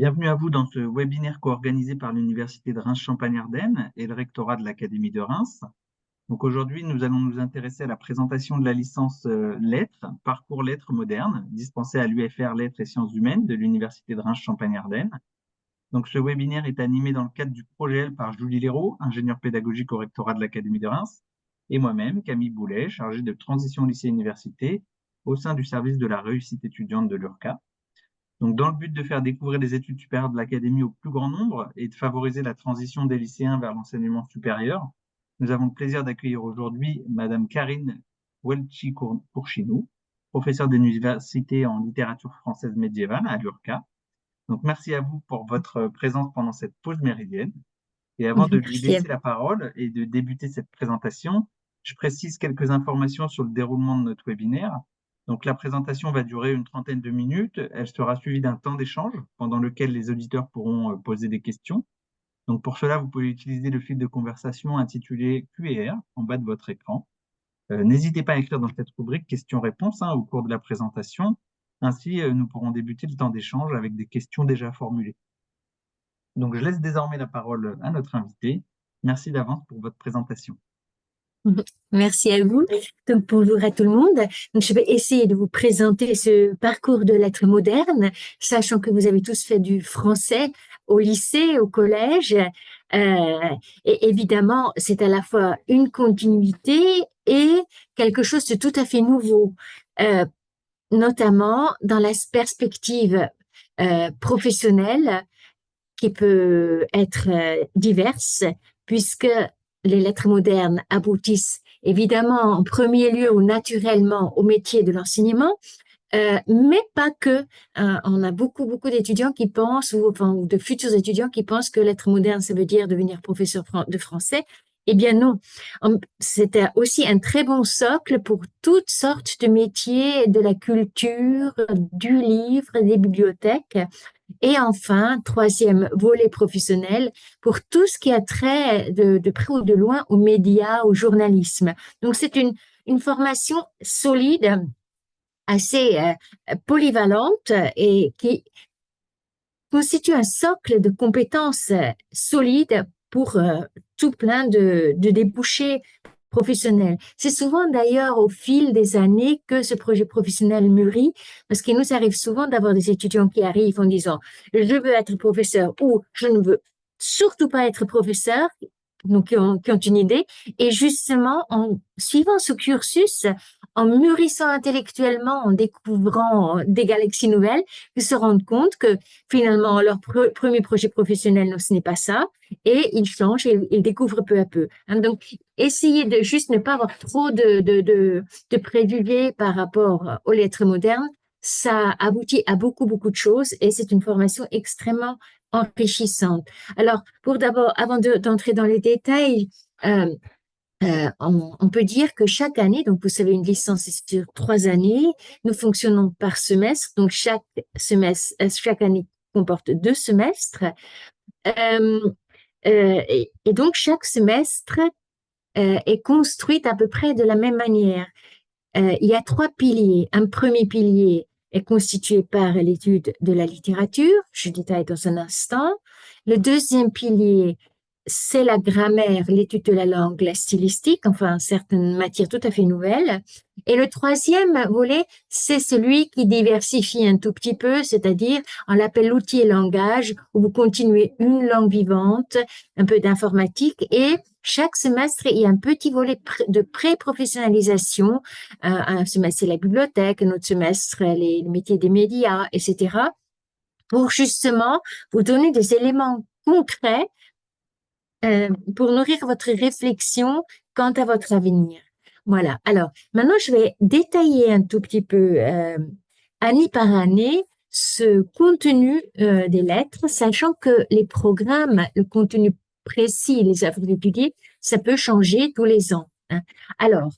Bienvenue à vous dans ce webinaire co-organisé par l'Université de Reims-Champagne-Ardenne et le rectorat de l'Académie de Reims. Donc aujourd'hui, nous allons nous intéresser à la présentation de la licence Lettres, Parcours Lettres modernes, dispensée à l'UFR Lettres et Sciences humaines de l'Université de Reims-Champagne-Ardenne. Donc ce webinaire est animé dans le cadre du projet L par Julie Léraud, ingénieure pédagogique au rectorat de l'Académie de Reims, et moi-même, Camille Boulet, chargée de transition lycée-université au sein du service de la réussite étudiante de l'URCA. Donc, dans le but de faire découvrir les études supérieures de l'Académie au plus grand nombre et de favoriser la transition des lycéens vers l'enseignement supérieur, nous avons le plaisir d'accueillir aujourd'hui Madame Karine Welchi-Pourchinou, professeure d'université en littérature française médiévale à l'URCA. Donc, merci à vous pour votre présence pendant cette pause méridienne. Et avant de lui Merci à laisser la parole et de débuter cette présentation, je précise quelques informations sur le déroulement de notre webinaire. Donc, la présentation va durer une trentaine de minutes. Elle sera suivie d'un temps d'échange pendant lequel les auditeurs pourront poser des questions. Donc, pour cela, vous pouvez utiliser le fil de conversation intitulé Q&R en bas de votre écran. N'hésitez pas à écrire dans cette rubrique questions-réponses au cours de la présentation. Ainsi, nous pourrons débuter le temps d'échange avec des questions déjà formulées. Donc, je laisse désormais la parole à notre invité. Merci d'avance pour votre présentation. Merci à vous. Donc, bonjour à tout le monde. Donc, je vais essayer de vous présenter ce parcours de lettres modernes, sachant que vous avez tous fait du français au lycée, au collège. Et évidemment, c'est à la fois une continuité et quelque chose de tout à fait nouveau, notamment dans la perspective professionnelle qui peut être diverse, puisque les lettres modernes aboutissent évidemment en premier lieu ou naturellement au métier de l'enseignement, mais pas que. On a beaucoup d'étudiants qui pensent, ou de futurs étudiants qui pensent que lettres modernes, ça veut dire devenir professeur de français. Eh bien non, c'était aussi un très bon socle pour toutes sortes de métiers de la culture, du livre, des bibliothèques. Et enfin, troisième volet professionnel, pour tout ce qui a trait de près ou de loin aux médias, au journalisme. Donc, c'est une formation solide, assez polyvalente et qui constitue un socle de compétences solides pour tout plein de débouchés professionnels. C'est souvent d'ailleurs au fil des années que ce projet professionnel mûrit, parce qu'il nous arrive souvent d'avoir des étudiants qui arrivent en disant je veux être professeur ou je ne veux surtout pas être professeur, donc qui ont une idée, et justement en suivant ce cursus, en mûrissant intellectuellement, en découvrant des galaxies nouvelles, ils se rendent compte que finalement leur premier projet professionnel, non, ce n'est pas ça, et ils changent et ils découvrent peu à peu. Donc, essayez de juste ne pas avoir trop de préjugés par rapport aux lettres modernes. Ça aboutit à beaucoup de choses et c'est une formation extrêmement enrichissante. Alors, pour d'abord, avant d'entrer dans les détails, on peut dire que chaque année, donc vous savez, une licence est sur 3 années, nous fonctionnons par semestre, donc chaque semestre, chaque année comporte 2 semestres, et donc chaque semestre est construit à peu près de la même manière. Il y a 3 piliers. Un premier pilier est constitué par l'étude de la littérature, je détaille dans un instant. Le deuxième pilier, c'est la grammaire, l'étude de la langue, la stylistique, enfin certaines matières tout à fait nouvelles. Et le troisième volet, c'est celui qui diversifie un tout petit peu, c'est-à-dire on l'appelle l'outil et langage, où vous continuez une langue vivante, un peu d'informatique, et chaque semestre, il y a un petit volet de pré-professionnalisation. Un semestre, c'est la bibliothèque, un autre semestre, les métiers des médias, etc., pour justement vous donner des éléments concrets pour nourrir votre réflexion quant à votre avenir. Voilà. Alors, maintenant, je vais détailler un tout petit peu, année par année, ce contenu des lettres, sachant que les programmes, le contenu précis, les œuvres d'étudier, ça peut changer tous les ans. Alors,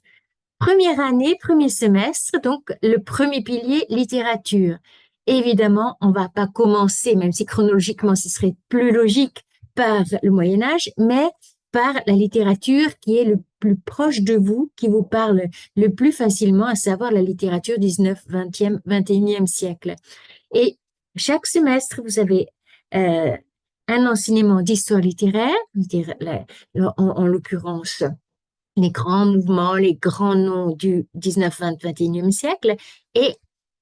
première année, premier semestre, donc le premier pilier, littérature. Évidemment, on va pas commencer, même si chronologiquement ce serait plus logique, par le Moyen Âge, mais par la littérature qui est le plus proche de vous, qui vous parle le plus facilement, à savoir la littérature 19, 20e, 21e siècle. Et chaque semestre, vous avez euh, un enseignement d'histoire littéraire, c'est-à-dire en l'occurrence les grands mouvements, les grands noms du 19, 20, 21e siècle, et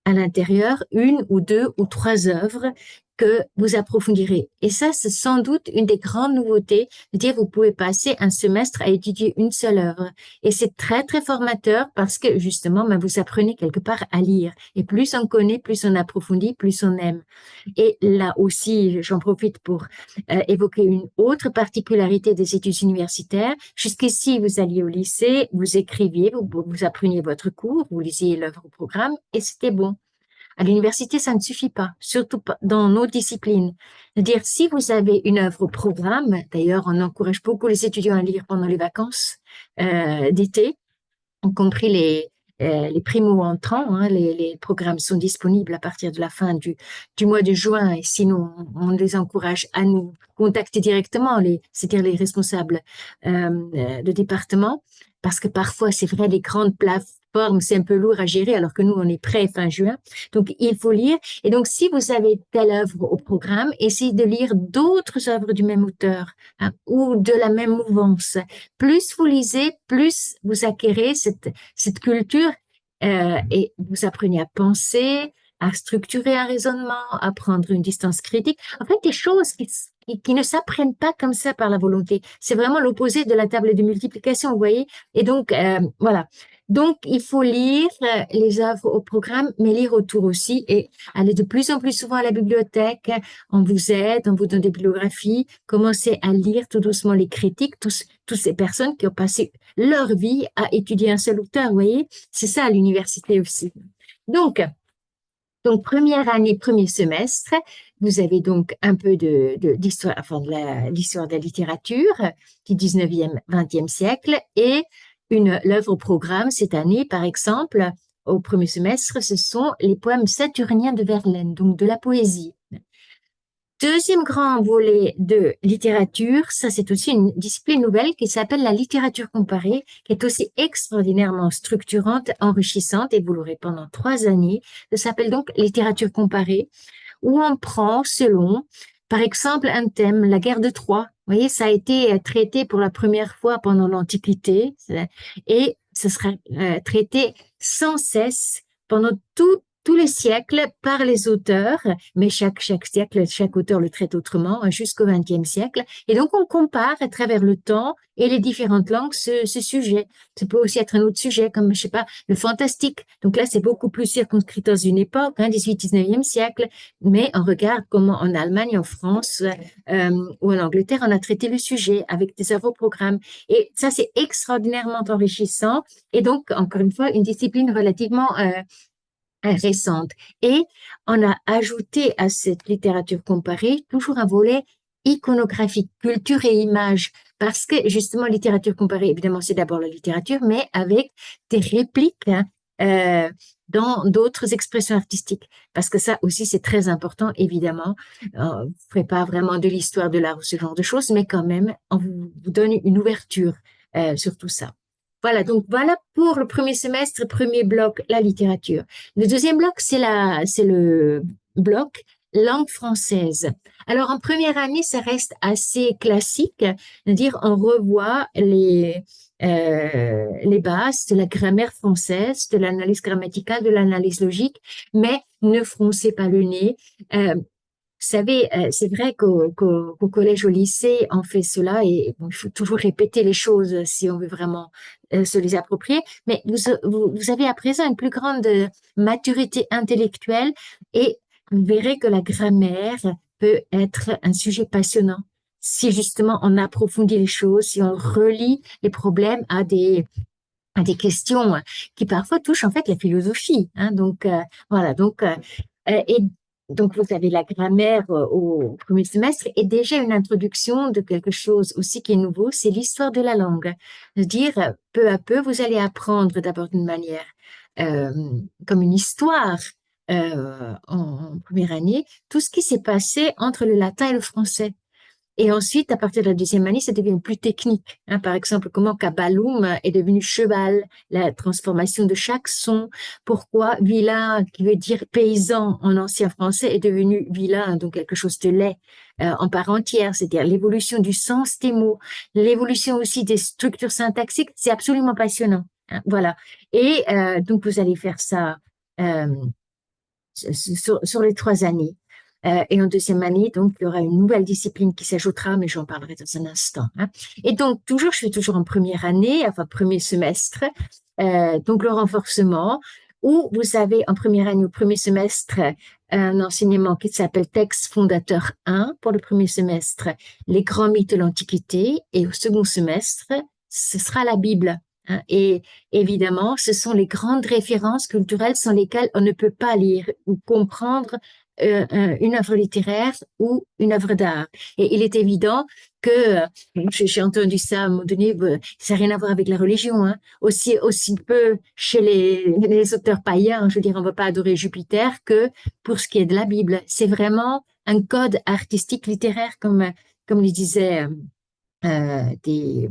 à l'intérieur, une ou deux ou trois œuvres que vous approfondirez. Et ça, c'est sans doute une des grandes nouveautés, de dire vous pouvez passer un semestre à étudier une seule œuvre. Et c'est très, très formateur parce que justement, ben, vous apprenez quelque part à lire. Et plus on connaît, plus on approfondit, plus on aime. Et là aussi, j'en profite pour évoquer une autre particularité des études universitaires. Jusqu'ici, vous alliez au lycée, vous écriviez, vous appreniez votre cours, vous lisiez l'œuvre au programme et c'était bon. À l'université, ça ne suffit pas, surtout pas dans nos disciplines. C'est-à-dire, si vous avez une œuvre au programme, d'ailleurs, on encourage beaucoup les étudiants à lire pendant les vacances d'été, y compris les primo-entrants, hein, les programmes sont disponibles à partir de la fin du mois de juin et sinon on les encourage à nous contacter directement, c'est-à-dire les responsables de département, parce que parfois c'est vrai les grandes plateformes c'est un peu lourd à gérer alors que nous on est prêt fin juin, donc il faut lire. Et donc si vous avez telle œuvre au programme, essayez de lire d'autres œuvres du même auteur hein, ou de la même mouvance. Plus vous lisez, plus vous acquérez cette culture et vous apprenez à penser, à structurer un raisonnement, à prendre une distance critique. En fait, des choses qui ne s'apprennent pas comme ça par la volonté. C'est vraiment l'opposé de la table de multiplication, vous voyez. Et donc, voilà. Donc, il faut lire les œuvres au programme, mais lire autour aussi et aller de plus en plus souvent à la bibliothèque. On vous aide, on vous donne des bibliographies. Commencez à lire tout doucement les critiques, toutes ces personnes qui ont passé leur vie à étudier un seul auteur, vous voyez. C'est ça à l'université aussi. Donc, première année, premier semestre, vous avez donc un peu d'histoire, enfin l'histoire de la littérature du 19e, 20e siècle et l'œuvre au programme cette année, par exemple, au premier semestre, ce sont les poèmes saturniens de Verlaine, donc de la poésie. Deuxième grand volet de littérature, ça c'est aussi une discipline nouvelle qui s'appelle la littérature comparée, qui est aussi extraordinairement structurante, enrichissante, et vous l'aurez pendant 3 années. Ça s'appelle donc littérature comparée, où on prend selon, par exemple, un thème, la guerre de Troie. Vous voyez, ça a été traité pour la première fois pendant l'Antiquité, et ce sera traité sans cesse pendant tous les siècles par les auteurs, mais chaque siècle, chaque auteur le traite autrement, jusqu'au XXe siècle. Et donc, on compare à travers le temps et les différentes langues ce sujet. Ça peut aussi être un autre sujet, comme, je sais pas, le fantastique. Donc là, c'est beaucoup plus circonscrit dans une époque, 18-19e siècle, mais on regarde comment en Allemagne, en France ou en Angleterre, on a traité le sujet avec des œuvres au programme. Et ça, c'est extraordinairement enrichissant. Et donc, encore une fois, une discipline relativement récente. Et on a ajouté à cette littérature comparée toujours un volet iconographique, culture et image, parce que justement, littérature comparée, évidemment, c'est d'abord la littérature, mais avec des répliques hein, dans d'autres expressions artistiques, parce que ça aussi, c'est très important, évidemment. On ne ferait pas vraiment de l'histoire de l'art ou ce genre de choses, mais quand même, on vous donne une ouverture sur tout ça. Voilà, donc voilà pour le premier semestre, premier bloc, la littérature. Le deuxième bloc, c'est le bloc langue française. Alors, en première année, ça reste assez classique, c'est-à-dire on revoit les bases de la grammaire française, de l'analyse grammaticale, de l'analyse logique, mais ne froncez pas le nez. Vous savez, c'est vrai qu'au collège, au lycée, on fait cela et bon, il faut toujours répéter les choses si on veut vraiment se les approprier. Mais vous avez à présent une plus grande maturité intellectuelle et vous verrez que la grammaire peut être un sujet passionnant si justement on approfondit les choses, si on relie les problèmes à des questions qui parfois touchent en fait la philosophie. Hein. Donc voilà, et donc vous avez la grammaire au premier semestre et déjà une introduction de quelque chose aussi qui est nouveau, c'est l'histoire de la langue. C'est-à-dire peu à peu vous allez apprendre d'abord d'une manière euh, comme une histoire en première année tout ce qui s'est passé entre le latin et le français. Et ensuite, à partir de la deuxième année, ça devient plus technique. Hein. Par exemple, comment Kabaloum est devenu cheval, la transformation de chaque son. Pourquoi vilain, qui veut dire paysan en ancien français, est devenu vilain, donc quelque chose de laid en part entière. C'est-à-dire l'évolution du sens des mots, l'évolution aussi des structures syntaxiques. C'est absolument passionnant. Hein. Voilà. Et donc, vous allez faire ça euh, sur les 3 années. Et en deuxième année, donc, il y aura une nouvelle discipline qui s'ajoutera, mais j'en parlerai dans un instant. Hein. Et donc, toujours, je suis toujours en première année, enfin, premier semestre, donc le renforcement, où vous avez en première année, au premier semestre, un enseignement qui s'appelle Texte fondateur 1 pour le premier semestre, les grands mythes de l'Antiquité, et au second semestre, ce sera la Bible. Hein. Et évidemment, ce sont les grandes références culturelles sans lesquelles on ne peut pas lire ou comprendre une œuvre littéraire ou une œuvre d'art. Et il est évident que, j'ai entendu ça à un moment donné, ça n'a rien à voir avec la religion, hein. Aussi peu chez les auteurs païens, je veux dire, on ne va pas adorer Jupiter que pour ce qui est de la Bible. C'est vraiment un code artistique littéraire, comme le disaient des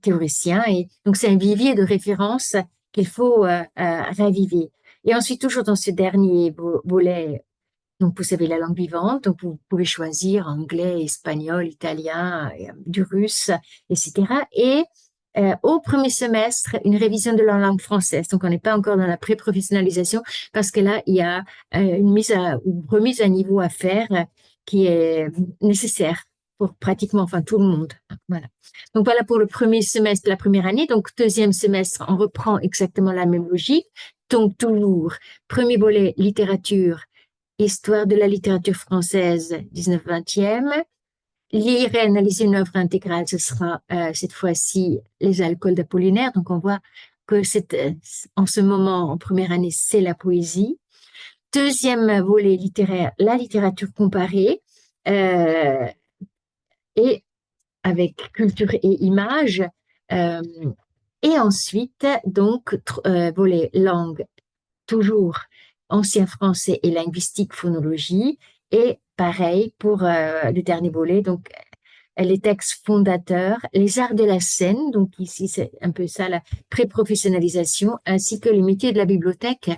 théoriciens. Et donc, c'est un vivier de références qu'il faut raviver. Et ensuite, toujours dans ce dernier volet, donc vous avez la langue vivante, donc vous pouvez choisir anglais, espagnol, italien, du russe, etc. Et au premier semestre, une révision de la langue française. Donc on n'est pas encore dans la pré-professionnalisation parce que là, il y a une remise à niveau à faire qui est nécessaire pour pratiquement, enfin tout le monde. Voilà. Donc voilà pour le premier semestre, la première année. Donc deuxième semestre, on reprend exactement la même logique. Donc toujours, premier volet littérature, histoire de la littérature française 19-20e. Lire et analyser une œuvre intégrale, ce sera cette fois-ci les alcools d'Apollinaire. Donc on voit que en ce moment, en première année, c'est la poésie. Deuxième volet littéraire, la littérature comparée, euh, et avec culture et images. Euh, et ensuite, donc, volet langue, toujours ancien français et linguistique, phonologie. Et pareil pour le dernier volet, donc les textes fondateurs, les arts de la scène, donc ici c'est un peu ça la pré-professionnalisation, ainsi que les métiers de la bibliothèque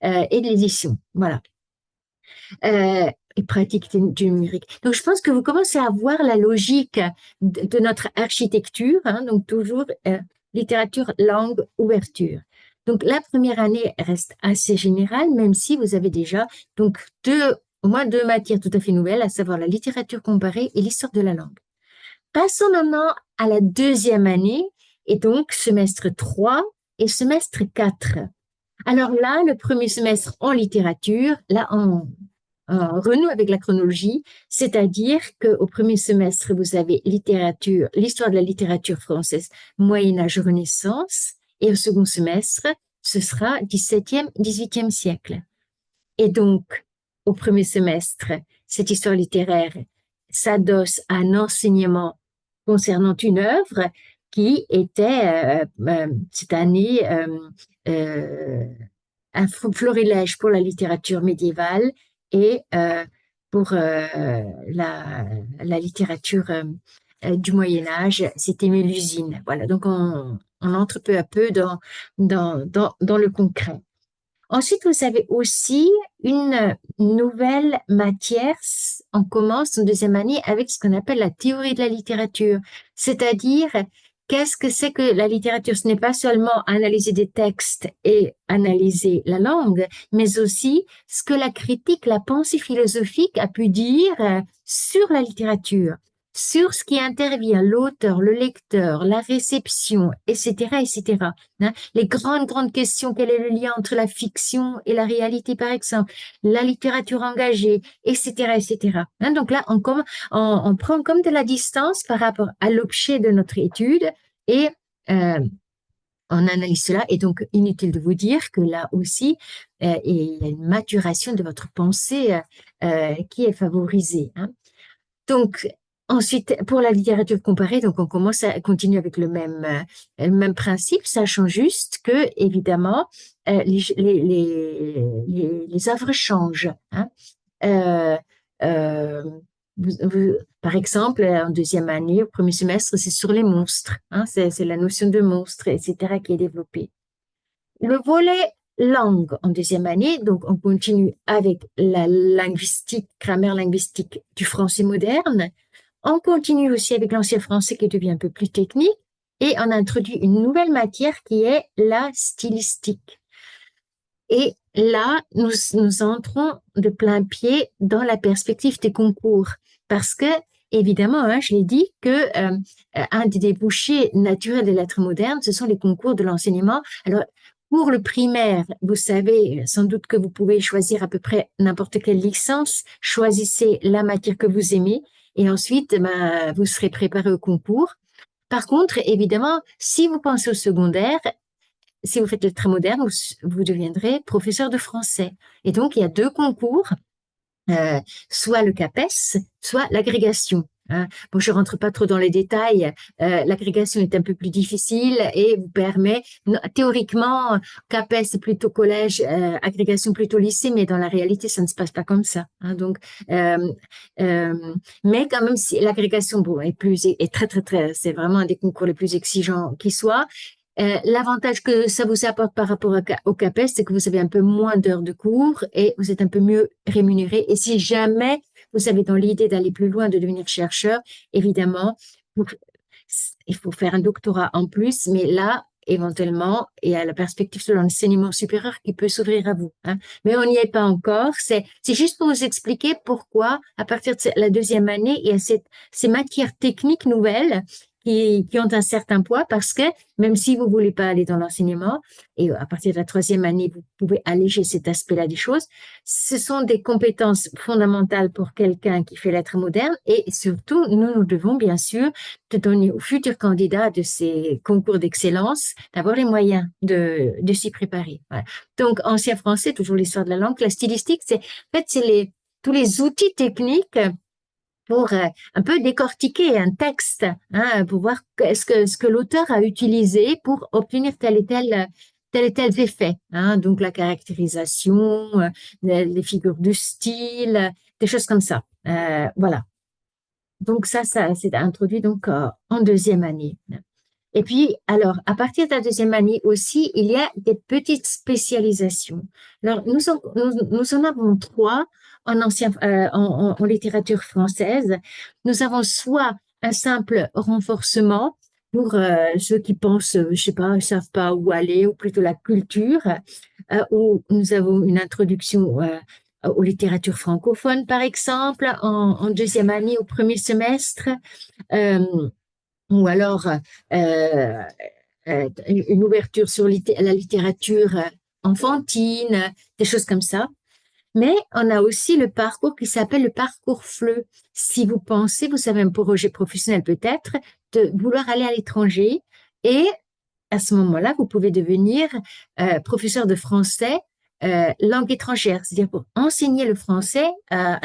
et de l'édition. Voilà. Et pratique du numérique. Donc, je pense que vous commencez à voir la logique de notre architecture, hein, donc toujours littérature, langue, ouverture. Donc, la première année reste assez générale, même si vous avez déjà donc au moins deux matières tout à fait nouvelles, à savoir la littérature comparée et l'histoire de la langue. Passons maintenant à la deuxième année, et donc semestre 3 et semestre 4. Alors là, le premier semestre en littérature, là, renoue avec la chronologie, c'est-à-dire qu'au premier semestre, vous avez littérature, l'histoire de la littérature française, Moyen-Âge, Renaissance, et au second semestre, ce sera 17e, 18e siècle. Et donc, au premier semestre, cette histoire littéraire s'adosse à un enseignement concernant une œuvre qui était cette année un florilège pour la littérature médiévale et pour la littérature du Moyen Âge, c'était Mélusine. Voilà, donc on entre peu à peu dans le concret. Ensuite, vous avez aussi une nouvelle matière. On commence en deuxième année avec ce qu'on appelle la théorie de la littérature, c'est-à-dire qu'est-ce que c'est que la littérature? Ce n'est pas seulement analyser des textes et analyser la langue, mais aussi ce que la critique, la pensée philosophique a pu dire sur la littérature, sur ce qui intervient, l'auteur, le lecteur, la réception, etc., etc. Hein, les grandes questions, quel est le lien entre la fiction et la réalité, par exemple, la littérature engagée, etc., etc. Hein, donc là, on prend comme de la distance par rapport à l'objet de notre étude et on analyse cela. Et donc, inutile de vous dire que là aussi, il y a une maturation de votre pensée qui est favorisée. Hein. Donc, ensuite, pour la littérature comparée, donc on commence à continuer avec le même principe, sachant juste que, évidemment, les œuvres changent. Hein. Euh, euh, Par exemple, en deuxième année, au premier semestre, c'est sur les monstres, hein, c'est la notion de monstre, etc., qui est développée. Le volet langue en deuxième année, donc on continue avec la linguistique, grammaire linguistique du français moderne. On continue aussi avec l'ancien français qui devient un peu plus technique et on introduit une nouvelle matière qui est la stylistique. Et là, nous entrons de plein pied dans la perspective des concours parce que, évidemment, hein, je l'ai dit que un des débouchés naturels des lettres modernes, ce sont les concours de l'enseignement. Alors, pour le primaire, vous savez sans doute que vous pouvez choisir à peu près n'importe quelle licence, choisissez la matière que vous aimez et ensuite, ben, vous serez préparé au concours. Par contre, évidemment, si vous pensez au secondaire, si vous faites le très moderne, vous deviendrez professeur de français. Et donc, il y a deux concours, soit le CAPES, soit l'agrégation. Hein. Bon, je rentre pas trop dans les détails. L'agrégation est un peu plus difficile et vous permet, théoriquement, CAPES c'est plutôt collège, agrégation plutôt lycée, mais dans la réalité, ça ne se passe pas comme ça. Hein. Donc, euh, euh, mais quand même, si l'agrégation, bon, est très, très, très, c'est vraiment un des concours les plus exigeants qui soit. L'avantage que ça vous apporte par rapport au CAPES, c'est que vous avez un peu moins d'heures de cours et vous êtes un peu mieux rémunéré. Et si jamais vous avez dans l'idée d'aller plus loin, de devenir chercheur, évidemment, il faut faire un doctorat en plus, mais là, éventuellement, il y a la perspective de l'enseignement supérieur qui peut s'ouvrir à vous. Hein. Mais on n'y est pas encore. C'est juste pour vous expliquer pourquoi, à partir de la deuxième année, il y a ces matières techniques nouvelles qui ont un certain poids parce que même si vous voulez pas aller dans l'enseignement, et à partir de la troisième année, vous pouvez alléger cet aspect-là des choses, ce sont des compétences fondamentales pour quelqu'un qui fait l'être moderne et surtout, nous devons bien sûr de donner aux futurs candidats de ces concours d'excellence d'avoir les moyens de s'y préparer. Voilà. Donc, ancien français, toujours l'histoire de la langue, la stylistique, en fait, c'est tous les outils techniques pour un peu décortiquer un texte, hein, pour voir ce que l'auteur a utilisé pour obtenir tel et tel effet. Hein, donc la caractérisation, les figures de style, des choses comme ça. Voilà. Donc ça c'est introduit donc en deuxième année. Et puis, alors, à partir de la deuxième année aussi, il y a des petites spécialisations. Alors, nous en avons trois en littérature française. Nous avons soit un simple renforcement pour ceux qui pensent, je sais pas, ne savent pas où aller, ou plutôt la culture, où nous avons une introduction aux littératures francophones, par exemple, en deuxième année, au premier semestre. Euh, ou alors une ouverture sur la littérature enfantine, des choses comme ça. Mais on a aussi le parcours qui s'appelle le parcours FLE. Si vous pensez, vous avez un projet professionnel peut-être, de vouloir aller à l'étranger et à ce moment-là, vous pouvez devenir professeur de français langue étrangère, c'est-à-dire pour enseigner le français à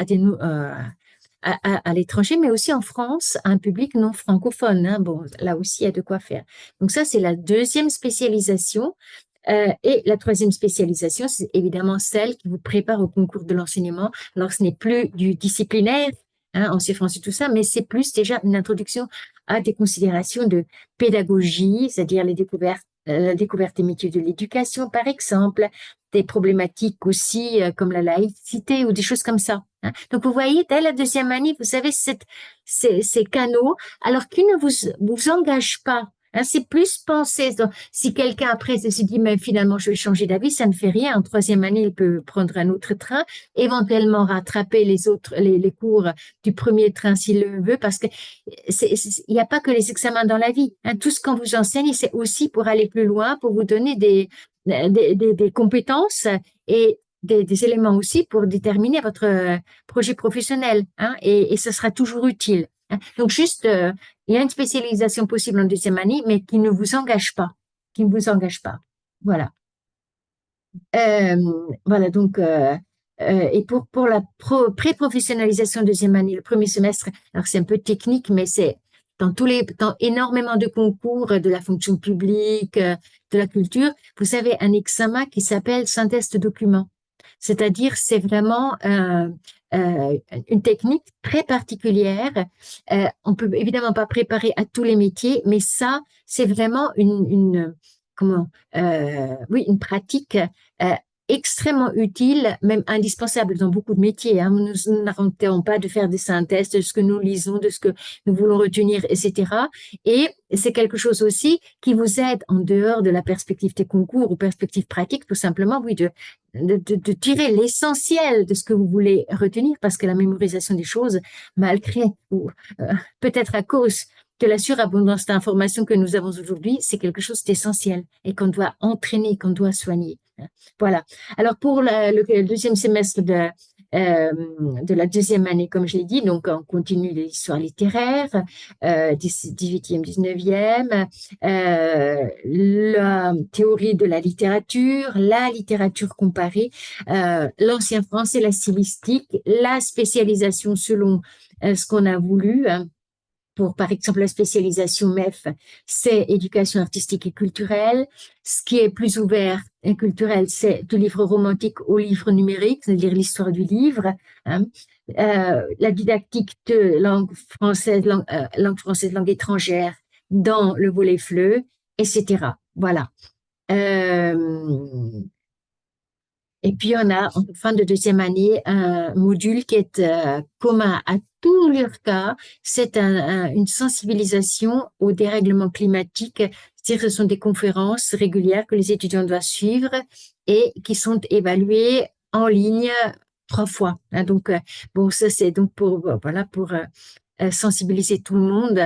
l'étranger, mais aussi en France, à un public non francophone. Hein. Bon, là aussi, il y a de quoi faire. Donc ça, c'est la deuxième spécialisation. Et la troisième spécialisation, c'est évidemment celle qui vous prépare au concours de l'enseignement. Alors, ce n'est plus du disciplinaire, hein, ancien français, tout ça, mais c'est plus déjà une introduction à des considérations de pédagogie, c'est-à-dire la découverte des métiers de l'éducation, par exemple, des problématiques aussi comme la laïcité ou des choses comme ça. Hein. Donc, vous voyez, dès la deuxième année, vous avez ces canaux, alors qui ne vous engagent pas. Hein, c'est plus penser. Donc, si quelqu'un après se dit, mais finalement, je vais changer d'avis, ça ne fait rien. En troisième année, il peut prendre un autre train, éventuellement rattraper les cours du premier train s'il le veut, parce que il n'y a pas que les examens dans la vie. Hein. Tout ce qu'on vous enseigne, c'est aussi pour aller plus loin, pour vous donner des compétences et des éléments aussi pour déterminer votre projet professionnel. Hein, et ce sera toujours utile. Hein. Donc, juste, il y a une spécialisation possible en deuxième année, mais qui ne vous engage pas. Qui ne vous engage pas. Voilà. Euh, voilà, donc, et pour la pré-professionnalisation deuxième année, le premier semestre, alors c'est un peu technique, mais c'est dans énormément de concours de la fonction publique, de la culture, vous avez un examen qui s'appelle synthèse de documents. C'est-à-dire, c'est vraiment une technique très particulière. On peut évidemment pas préparer à tous les métiers, mais ça, c'est vraiment comment, oui, une pratique euh, extrêmement utile, même indispensable dans beaucoup de métiers. Hein. Nous n'arrêtons pas de faire des synthèses de ce que nous lisons, de ce que nous voulons retenir, etc. Et c'est quelque chose aussi qui vous aide en dehors de la perspective des concours ou perspective pratique, tout simplement, oui, de tirer l'essentiel de ce que vous voulez retenir, parce que la mémorisation des choses, malgré ou peut-être à cause de la surabondance d'informations que nous avons aujourd'hui, c'est quelque chose d'essentiel et qu'on doit entraîner, qu'on doit soigner. Voilà. Alors pour le deuxième semestre de la deuxième année, comme je l'ai dit, donc on continue l'histoire littéraire, 18e, 19e, la théorie de la littérature comparée, l'ancien français, la stylistique, la spécialisation selon ce qu'on a voulu. Hein, pour, par exemple, la spécialisation MEF, c'est éducation artistique et culturelle. Ce qui est plus ouvert et culturel, c'est du livre romantique au livre numérique, c'est-à-dire l'histoire du livre. Hein. La didactique de langue française, langue étrangère dans le volet FLE, etc. Voilà. Et puis, on a, en fin de deuxième année, un module qui est commun à tous les cas. C'est une sensibilisation au dérèglement climatique. C'est-à-dire que ce sont des conférences régulières que les étudiants doivent suivre et qui sont évaluées en ligne 3 fois. Hein, donc, bon, ça, c'est donc voilà, pour sensibiliser tout le monde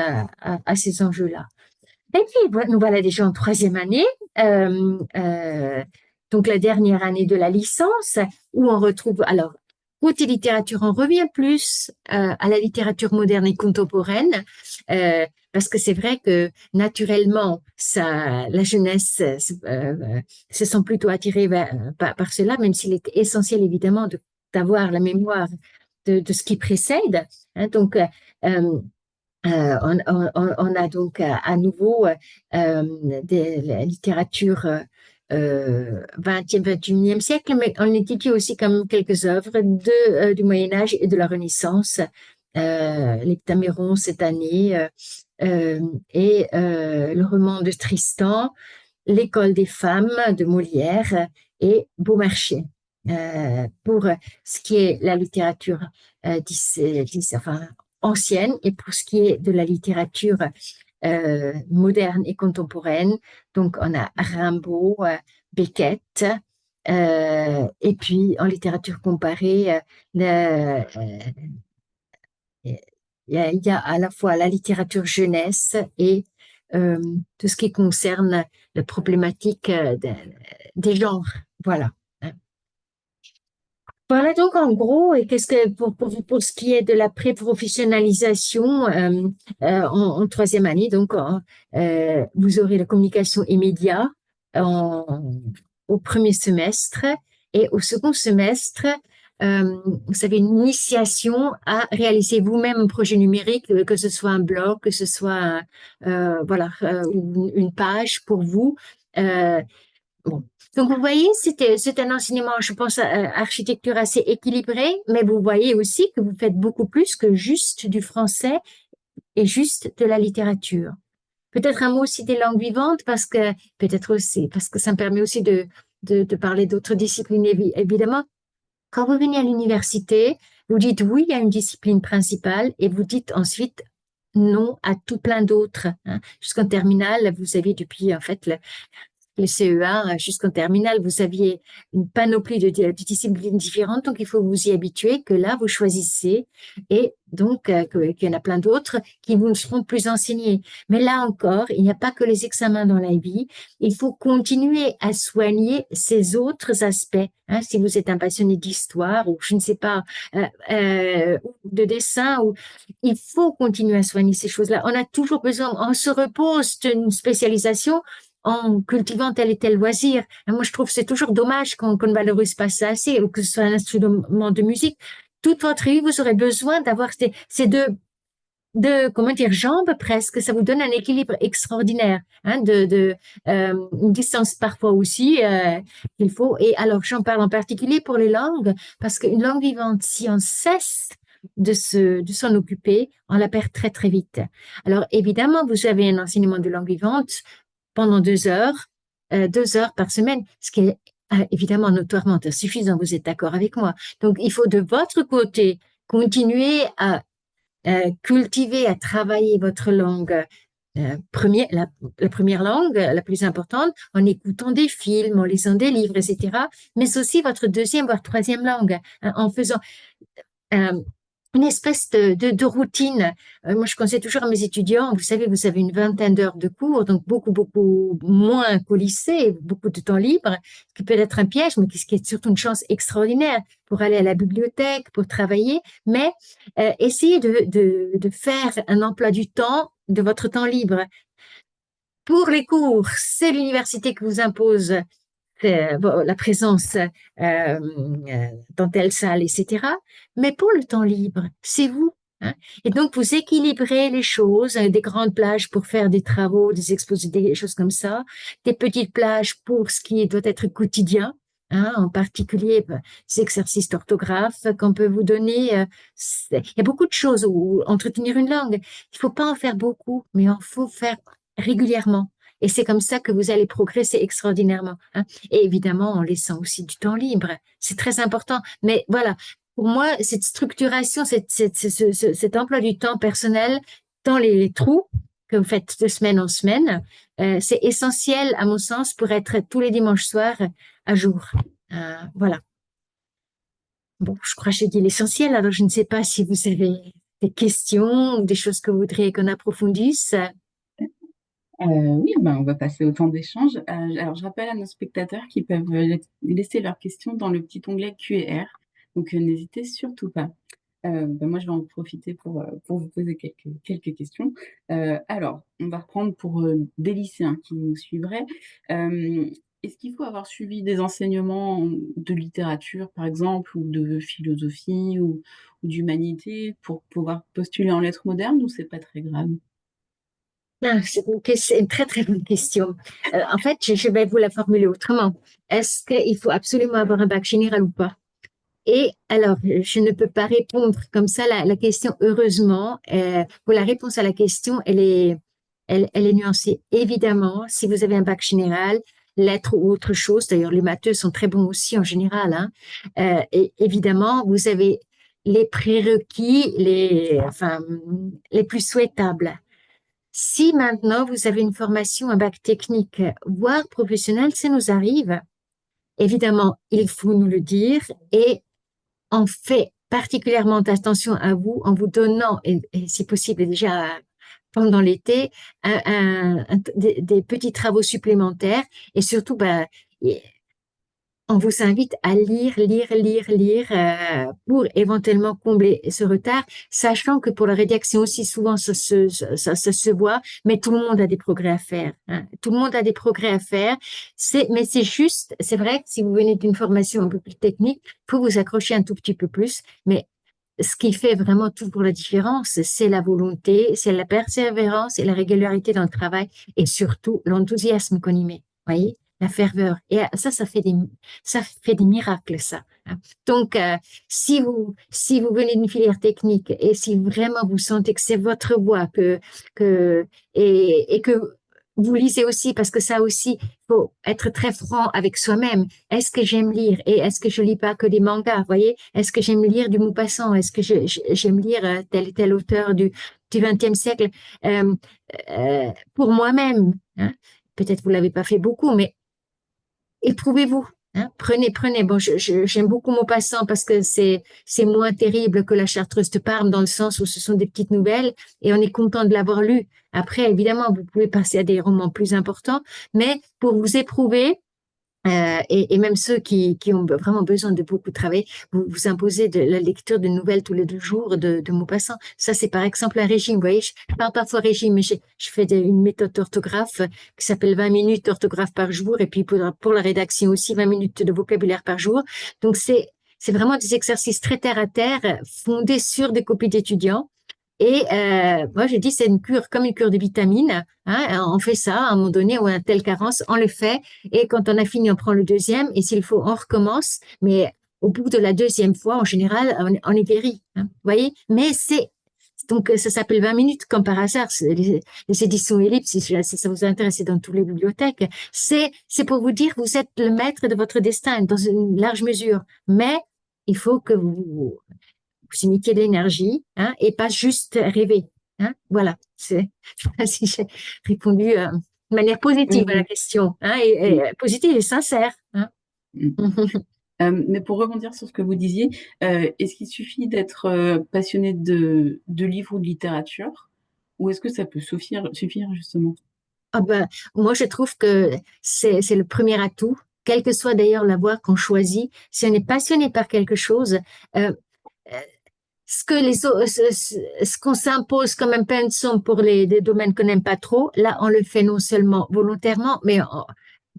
à ces enjeux-là. Et puis, nous voilà déjà en troisième année. Euh, euh, donc la dernière année de la licence, où on retrouve, alors, côté littérature, on revient plus à la littérature moderne et contemporaine, parce que c'est vrai que naturellement, la jeunesse se sent plutôt attirée par cela, même s'il est essentiel évidemment d'avoir la mémoire de ce qui précède. Hein, donc, on a donc à nouveau la littérature 20e, 21e siècle, mais on étudie aussi quand même quelques œuvres du Moyen Âge et de la Renaissance. L'Heptaméron cette année et le roman de Tristan, L'école des femmes de Molière et Beaumarchais. Pour ce qui est la littérature enfin, ancienne et pour ce qui est de la littérature moderne et contemporaine. Donc, on a Rimbaud, Beckett, et puis en littérature comparée, il y a à la fois la littérature jeunesse et tout ce qui concerne la problématique des genres. Voilà. Voilà donc en gros, et qu'est-ce que pour ce qui est de la pré-professionnalisation en troisième année, donc vous aurez la communication immédiate au premier semestre et au second semestre, vous avez une initiation à réaliser vous-même un projet numérique, que ce soit un blog, que ce soit voilà une page pour vous. Bon. Donc, vous voyez, c'est un enseignement, je pense, architecture assez équilibré, mais vous voyez aussi que vous faites beaucoup plus que juste du français et juste de la littérature. Peut-être un mot aussi des langues vivantes, peut-être aussi, parce que ça me permet aussi de parler d'autres disciplines, évidemment. Quand vous venez à l'université, vous dites oui à une discipline principale et vous dites ensuite non à tout plein d'autres. Hein. Jusqu'en terminale, vous aviez depuis, en fait, le CE1 jusqu'en terminale, vous aviez une panoplie de disciplines différentes, donc il faut vous y habituer, que là, vous choisissez, et donc qu'il y en a plein d'autres qui vous ne seront plus enseignés. Mais là encore, il n'y a pas que les examens dans la vie, il faut continuer à soigner ces autres aspects. Hein, si vous êtes un passionné d'histoire, ou je ne sais pas, de dessin, il faut continuer à soigner ces choses-là. On a toujours besoin, on se repose d'une spécialisation en cultivant tel et tel loisir. Et moi, je trouve que c'est toujours dommage qu'on ne valorise pas ça assez, ou que ce soit un instrument de musique. Toute votre vie, vous aurez besoin d'avoir ces deux comment dire, jambes presque. Ça vous donne un équilibre extraordinaire, hein, une distance parfois aussi qu'il faut. Et alors, j'en parle en particulier pour les langues, parce qu'une langue vivante, si on cesse de s'en occuper, on la perd très, très vite. Alors, évidemment, vous avez un enseignement de langue vivante pendant 2 heures par semaine, ce qui est évidemment notoirement insuffisant. Vous êtes d'accord avec moi? Donc, il faut de votre côté continuer à cultiver, à travailler votre langue la première langue, la plus importante, en écoutant des films, en lisant des livres, etc. Mais aussi votre deuxième, voire troisième langue, hein, en faisant euh, une espèce de routine. Moi, je conseille toujours à mes étudiants, vous savez, vous avez une vingtaine d'heures de cours, donc beaucoup, beaucoup moins qu'au lycée, beaucoup de temps libre, ce qui peut être un piège, mais qui est surtout une chance extraordinaire pour aller à la bibliothèque, pour travailler. Mais essayez de faire un emploi du temps, de votre temps libre. Pour les cours, c'est l'université qui vous impose la présence dans telle salle, etc. Mais pour le temps libre, c'est vous. Hein. Et donc, vous équilibrez les choses, des grandes plages pour faire des travaux, des exposés, des choses comme ça, des petites plages pour ce qui doit être quotidien, hein, en particulier ces exercices d'orthographe qu'on peut vous donner. Il y a beaucoup de choses où entretenir une langue. Il ne faut pas en faire beaucoup, mais il faut faire régulièrement. Et c'est comme ça que vous allez progresser extraordinairement. Hein. Et évidemment, en laissant aussi du temps libre. C'est très important. Mais voilà, pour moi, cette structuration, cet emploi du temps personnel dans les trous que vous faites de semaine en semaine, c'est essentiel, à mon sens, pour être tous les dimanches soirs à jour. Voilà. Bon, je crois que j'ai dit l'essentiel. Alors, je ne sais pas si vous avez des questions ou des choses que vous voudriez qu'on approfondisse. Oui, ben, on va passer au temps d'échange. Alors, je rappelle à nos spectateurs qu'ils peuvent laisser leurs questions dans le petit onglet Q&R. Donc, n'hésitez surtout pas. Ben, moi, je vais en profiter pour vous poser quelques questions. Alors, on va reprendre pour des lycéens qui nous suivraient. Est-ce qu'il faut avoir suivi des enseignements de littérature, par exemple, ou de philosophie ou d'humanité pour pouvoir postuler en lettres modernes, ou c'est pas très grave? C'est une très, très bonne question. En fait, je vais vous la formuler autrement. Est-ce qu'il faut absolument avoir un bac général ou pas? Et alors, je ne peux pas répondre comme ça la question, heureusement. Pour la réponse à la question, elle est nuancée. Évidemment, si vous avez un bac général, lettres ou autre chose, d'ailleurs, les matheux sont très bons aussi en général, hein, et évidemment, vous avez les prérequis, enfin, les plus souhaitables. Si maintenant vous avez une formation, un bac technique, voire professionnel, ça nous arrive. Évidemment, il faut nous le dire et on fait particulièrement attention à vous en vous donnant, et si possible déjà pendant l'été, des petits travaux supplémentaires et surtout, on vous invite à lire pour éventuellement combler ce retard, sachant que pour la rédaction aussi souvent ça se voit, mais tout le monde a des progrès à faire. Hein. Tout le monde a des progrès à faire. Mais c'est juste, c'est vrai que si vous venez d'une formation un peu plus technique, faut vous accrocher un tout petit peu plus, mais ce qui fait vraiment tout pour la différence, c'est la volonté, c'est la persévérance et la régularité dans le travail et surtout l'enthousiasme qu'on y met. Voyez, la ferveur. Et ça fait des miracles, ça. Hein. Donc, si vous venez d'une filière technique et si vraiment vous sentez que c'est votre voie, et que vous lisez aussi, parce que ça aussi, faut être très franc avec soi-même. Est-ce que j'aime lire et est-ce que je lis pas que des mangas, voyez? Est-ce que j'aime lire du Maupassant? Est-ce que j'aime lire tel et tel auteur du XXe siècle pour moi-même, hein? Peut-être vous l'avez pas fait beaucoup, mais éprouvez-vous. Hein, prenez. Bon, j'aime beaucoup Maupassant parce que c'est moins terrible que la Chartreuse de Parme dans le sens où ce sont des petites nouvelles et on est content de l'avoir lu. Après, évidemment, vous pouvez passer à des romans plus importants, mais pour vous éprouver, et même ceux qui ont vraiment besoin de beaucoup travailler, vous imposez de la lecture de nouvelles tous les 2 jours de Maupassant. Ça, c'est par exemple un régime. Vous voyez, je parle parfois régime, mais je fais une méthode d'orthographe qui s'appelle 20 minutes d'orthographe par jour, et puis pour la rédaction aussi, 20 minutes de vocabulaire par jour. Donc, c'est vraiment des exercices très terre à terre, fondés sur des copies d'étudiants. Et moi, je dis, c'est une cure comme une cure de vitamines. Hein, on fait ça à un moment donné où on a telle carence, on le fait. Et quand on a fini, on prend le deuxième. Et s'il faut, on recommence. Mais au bout de la deuxième fois, en général, on est guéri. Hein, vous voyez? Mais c'est donc ça s'appelle 20 minutes comme par hasard. Les éditions Ellipse, si ça vous intéresse, c'est dans toutes les bibliothèques. C'est pour vous dire, vous êtes le maître de votre destin dans une large mesure. Mais il faut que vous imitiez de l'énergie, hein, et pas juste rêver. Hein. Voilà, c'est, je sais pas si j'ai répondu de manière positive à la Mhm. question, hein, Oui. et positive et sincère. Hein. Mm. Mais pour rebondir sur ce que vous disiez, est-ce qu'il suffit d'être passionné de livres ou de littérature, ou est-ce que ça peut suffire justement? Ah ben, moi, je trouve que c'est le premier atout, quelle que soit d'ailleurs la voie qu'on choisit. Si on est passionné par quelque chose, euh, euh, ce qu'on s'impose comme un pensum pour des domaines qu'on n'aime pas trop, là, on le fait non seulement volontairement, mais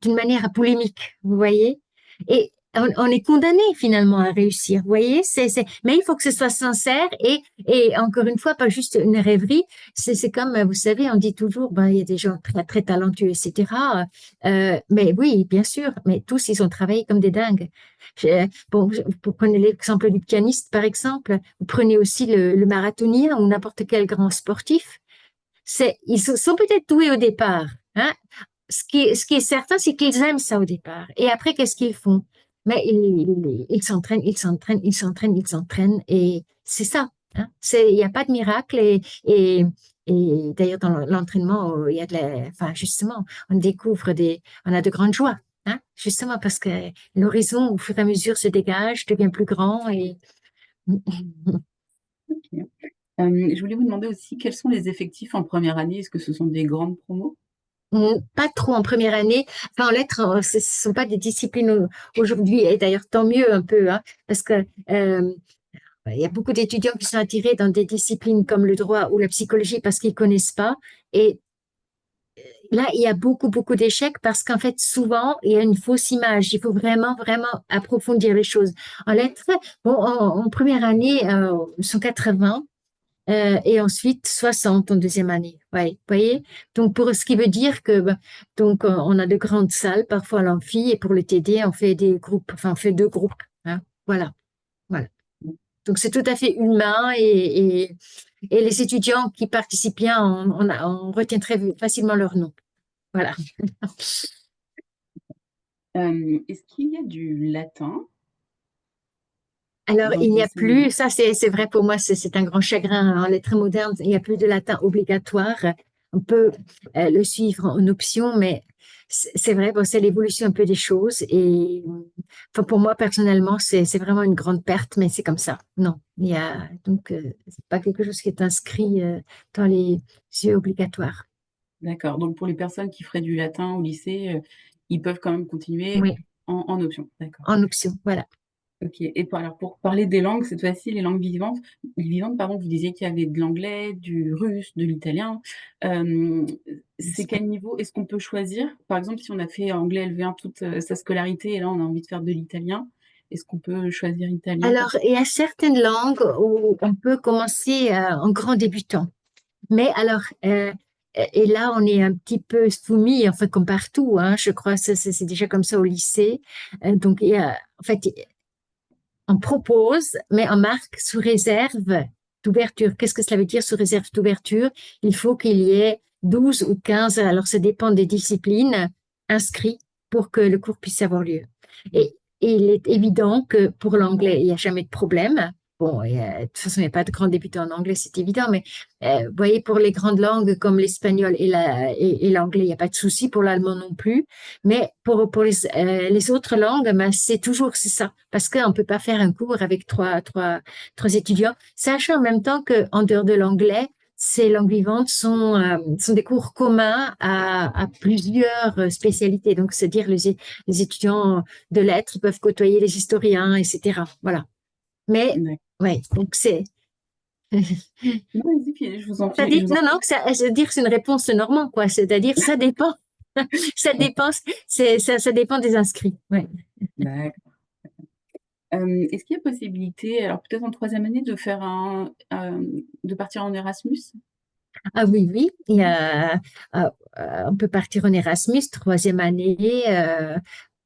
d'une manière polémique, vous voyez? Et on est condamné finalement à réussir, vous voyez? Mais il faut que ce soit sincère et encore une fois, pas juste une rêverie. C'est comme, vous savez, on dit toujours, ben, il y a des gens très, très talentueux, etc. Mais oui, bien sûr, mais tous, ils ont travaillé comme des dingues. Bon, vous prenez l'exemple du pianiste, par exemple. Vous prenez aussi le marathonien ou n'importe quel grand sportif. Ils sont peut-être doués au départ. Hein. Ce qui est certain, c'est qu'ils aiment ça au départ. Et après, qu'est-ce qu'ils font? Mais ils s'entraînent, ils s'entraînent, ils s'entraînent, ils s'entraînent. Et c'est ça. Hein. Il n'y a pas de miracle. Et d'ailleurs, dans l'entraînement, il y a enfin, justement, on a de grandes joies. Hein, justement parce que l'horizon, au fur et à mesure, se dégage, devient plus grand et Ok. Je voulais vous demander aussi quels sont les effectifs en première année. Est-ce que ce sont des grandes promos? pas trop en première année. Enfin, en lettres, ce ne sont pas des disciplines aujourd'hui, et d'ailleurs, tant mieux un peu, hein, parce que il y a beaucoup d'étudiants qui sont attirés dans des disciplines comme le droit ou la psychologie parce qu'ils connaissent pas. Et là, il y a beaucoup, beaucoup d'échecs parce qu'en fait, souvent, il y a une fausse image. Il faut vraiment, vraiment approfondir les choses. En lettres, bon, en première année, ils sont 80. Et ensuite 60 en deuxième année. Ouais, vous voyez? Donc, pour ce qui veut dire que, donc, on a de grandes salles, parfois à l'amphi, et pour le TD, on fait des groupes, enfin, on fait 2 groupes. Hein. Voilà, voilà. Donc, c'est tout à fait humain et les étudiants qui participent bien, on retient très facilement leur nom. Voilà. Est-ce qu'il y a du latin Alors, dans il les n'y a plus, enseignements? ça c'est vrai pour moi, c'est un grand chagrin en lettres modernes, il n'y a plus de latin obligatoire. On peut le suivre en option, mais c'est vrai, bon, c'est l'évolution un peu des choses. Et enfin, pour moi, personnellement, c'est vraiment une grande perte, mais c'est comme ça. Non, donc, c'est pas quelque chose qui est inscrit dans les yeux obligatoires. D'accord. Donc pour les personnes qui feraient du latin au lycée, ils peuvent quand même continuer Oui, en option. D'accord. en option, voilà. Ok. Et alors pour parler des langues, cette fois-ci, les langues vivantes, pardon, vous disiez qu'il y avait de l'anglais, du russe, de l'italien. Euh, c'est quel niveau? Est-ce qu'on peut choisir? Par exemple, si on a fait anglais LV1 toute sa scolarité et là on a envie de faire de l'italien, est-ce qu'on peut choisir italien Alors, il y a certaines langues où on peut commencer en grand débutant. Mais alors, et là, on est un petit peu soumis, enfin, comme partout, hein, je crois, c'est déjà comme ça au lycée. Donc, en fait, on propose, mais on marque sous réserve d'ouverture. Qu'est-ce que cela veut dire sous réserve d'ouverture? Il faut qu'il y ait 12 ou 15, alors ça dépend des disciplines, inscrits pour que le cours puisse avoir lieu. Et, et il est évident que pour l'anglais, il n'y a jamais de problème. Bon, de toute façon, il n'y a pas de grands débutants en anglais, c'est évident, mais vous voyez, pour les grandes langues comme l'espagnol et l'anglais, il n'y a pas de souci, pour l'allemand non plus. Mais pour les autres langues, ben, c'est ça. Parce qu'on ne peut pas faire un cours avec trois étudiants, sachant en même temps qu'en dehors de l'anglais, ces langues vivantes sont des cours communs à plusieurs spécialités. Donc, c'est-à-dire les étudiants de lettres peuvent côtoyer les historiens, etc. Voilà. Mais, D'accord. ouais, donc Non, vas-y, puis je vous en ça prie, dit, non, non, c'est-à-dire que c'est une réponse normande, quoi. C'est-à-dire, ça dépend. Ça dépend, ça dépend des inscrits. Ouais. D'accord. Est-ce qu'il y a possibilité, alors peut-être en troisième année, de partir en Erasmus? Ah oui, oui, on peut partir en Erasmus, troisième année,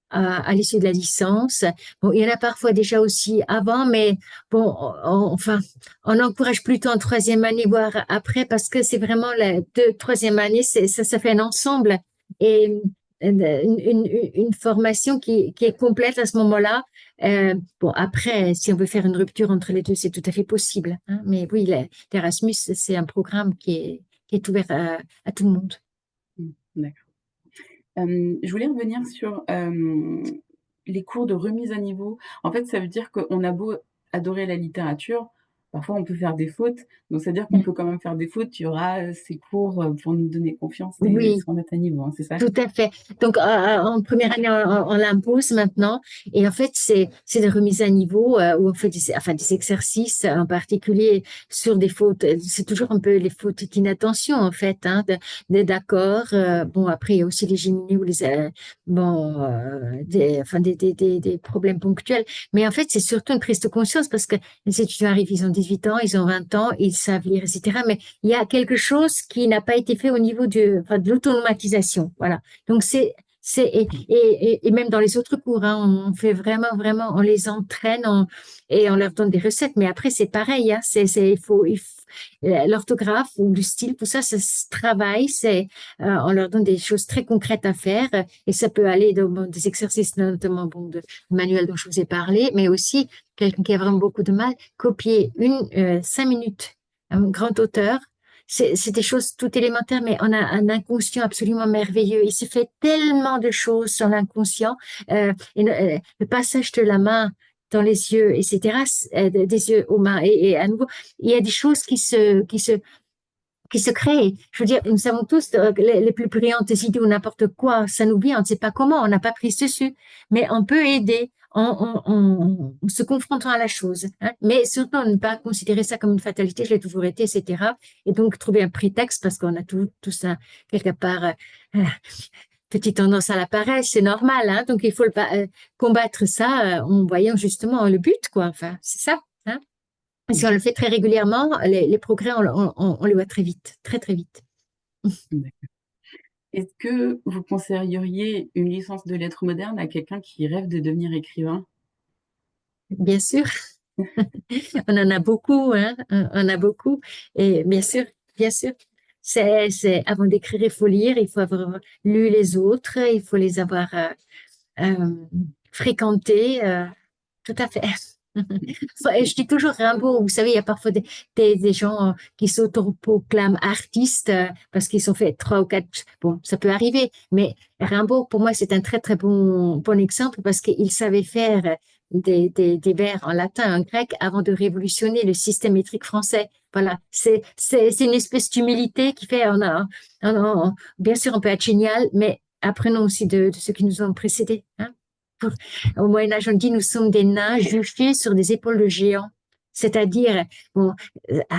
à l'issue de la licence. Bon, il y en a parfois déjà aussi avant, mais bon, enfin, on encourage plutôt en troisième année, voire après, parce que c'est vraiment la troisième année, ça fait un ensemble et une formation qui est complète à ce moment-là. Bon, après, si on veut faire une rupture entre les deux, c'est tout à fait possible, hein. Mais oui, l'Erasmus, c'est un programme qui est ouvert à tout le monde. D'accord. Je voulais revenir sur les cours de remise à niveau. En fait, ça veut dire qu'on a beau adorer la littérature, parfois on peut faire des fautes. Donc, c'est-à-dire qu'on peut quand même faire des fautes. Il y aura ces cours pour nous donner confiance et Oui. se remettre à niveau, hein, c'est ça? Tout à fait. Donc, en première année, on l'impose maintenant. Et en fait, c'est des remises à niveau où on fait des exercices en particulier sur des fautes. C'est toujours un peu les fautes d'inattention, en fait, hein, d'accord. Bon, après, il y a aussi les géminées ou des problèmes ponctuels. Mais en fait, c'est surtout une prise de conscience parce que les étudiants arrivent, ils ont 18 ans, ils ont 20 ans, ils savent lire, etc. Mais il y a quelque chose qui n'a pas été fait au niveau de l'automatisation. Voilà. Donc, et même dans les autres cours, hein, on fait vraiment, on les entraîne et on leur donne des recettes. Mais après, c'est pareil, hein, l'orthographe ou le style, tout ça, ça se travaille. On leur donne des choses très concrètes à faire et ça peut aller dans des exercices, notamment de manuel dont je vous ai parlé, mais aussi quelqu'un qui a vraiment beaucoup de mal, copier 5 minutes un grand auteur. C'est des choses tout élémentaires, mais on a un inconscient absolument merveilleux. Il se fait tellement de choses sur l'inconscient. Le passage de la main dans les yeux, etc., des yeux aux mains. Et à nouveau, il y a des choses qui se créent. Je veux dire, nous savons tous les plus brillantes idées ou n'importe quoi, ça nous vient, on ne sait pas comment, on n'a pas pris dessus, mais on peut aider en se confrontant à la chose, hein. Mais surtout, ne pas considérer ça comme une fatalité, je l'ai toujours été, etc. Et donc, trouver un prétexte, parce qu'on a tout ça, quelque part, petite tendance à la paresse, c'est normal, hein. Donc, il faut combattre ça en voyant justement le but, quoi. Enfin, c'est ça, hein. Si on le fait très régulièrement, les progrès, on les voit très vite, très, très vite. D'accord. Est-ce que vous conseilleriez une licence de lettres modernes à quelqu'un qui rêve de devenir écrivain? Bien sûr, on en a beaucoup, hein, on a beaucoup. Et bien sûr, avant d'écrire, il faut lire, il faut avoir lu les autres, il faut les avoir euh, fréquentés, tout à fait. Et je dis toujours Rimbaud, vous savez, il y a parfois des gens qui s'autoproclament artistes parce qu'ils ont fait trois ou quatre. Bon, ça peut arriver, mais Rimbaud, pour moi, c'est un très, très bon exemple parce qu'il savait faire des vers en latin, en grec, avant de révolutionner le système métrique français. Voilà, c'est une espèce d'humilité qui fait, bien sûr, on peut être génial, mais apprenons aussi de ceux qui nous ont précédés, hein. Au Moyen-Âge, on dit nous sommes des nains juchés sur des épaules de géants. C'est-à-dire, bon,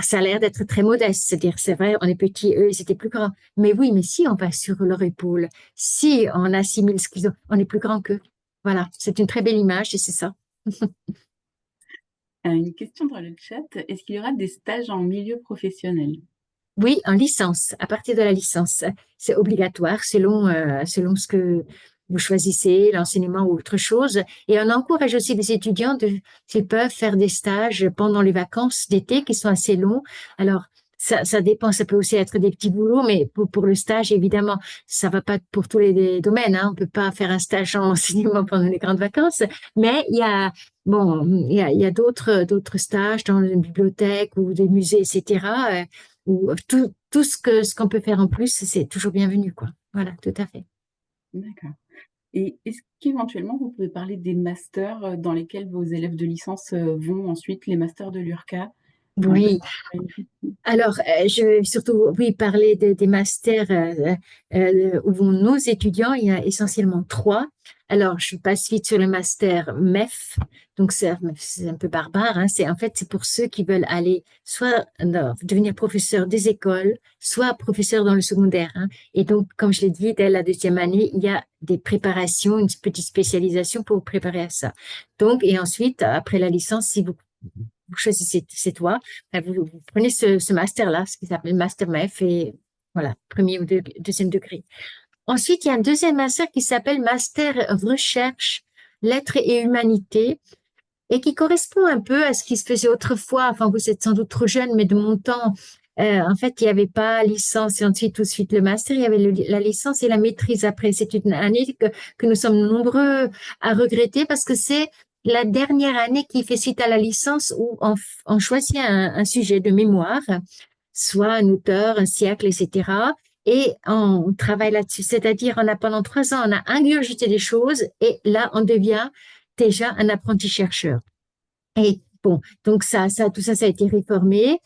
ça a l'air d'être très modeste. C'est-à-dire, c'est vrai, on est petits, eux, ils étaient plus grands. Mais oui, mais si on passe sur leur épaule, si on assimile ce qu'ils ont, on est plus grand qu'eux. Voilà, c'est une très belle image et c'est ça. Une question dans le chat, est-ce qu'il y aura des stages en milieu professionnel? Oui, en licence, à partir de la licence, c'est obligatoire selon ce que vous choisissez, l'enseignement ou autre chose. Et on encourage aussi les étudiants s'ils peuvent faire des stages pendant les vacances d'été qui sont assez longs. Alors, ça dépend, ça peut aussi être des petits boulots, mais pour le stage, évidemment, ça va pas pour tous les domaines, hein. On peut pas faire un stage en enseignement pendant les grandes vacances, mais il y a d'autres stages dans une bibliothèque ou des musées, etc. Ou tout ce qu'on peut faire en plus, c'est toujours bienvenu, quoi. Voilà, tout à fait. D'accord. Et est-ce qu'éventuellement vous pouvez parler des masters dans lesquels vos élèves de licence vont ensuite, les masters de l'URCA? Un peu Oui. Alors, je vais surtout, oui, parler des masters où vont nos étudiants. Il y a essentiellement trois. Alors, je passe vite sur le master MEF. Donc, c'est un peu barbare, hein. En fait, c'est pour ceux qui veulent aller soit devenir professeur des écoles, soit professeur dans le secondaire, hein. Et donc, comme je l'ai dit, dès la deuxième année, il y a des préparations, une petite spécialisation pour vous préparer à ça. Donc, et ensuite, après la licence, si vous choisissez, c'est toi, vous prenez ce master-là, ce qui s'appelle Master MEF, et voilà, premier ou deuxième degré. Ensuite, il y a un deuxième master qui s'appelle Master Recherche, Lettres et Humanité, et qui correspond un peu à ce qui se faisait autrefois. Enfin, vous êtes sans doute trop jeune, mais de mon temps, en fait, il n'y avait pas licence et ensuite tout de suite le master. Il y avait la licence et la maîtrise après. C'est une année que nous sommes nombreux à regretter parce que c'est la dernière année qui fait suite à la licence où on choisit un sujet de mémoire, soit un auteur, un siècle, etc. Et on travaille là-dessus. C'est-à-dire, on a pendant 3 ans, on a ingurgité des choses et là, on devient déjà un apprenti chercheur. Et bon, donc tout ça, ça a été réformé.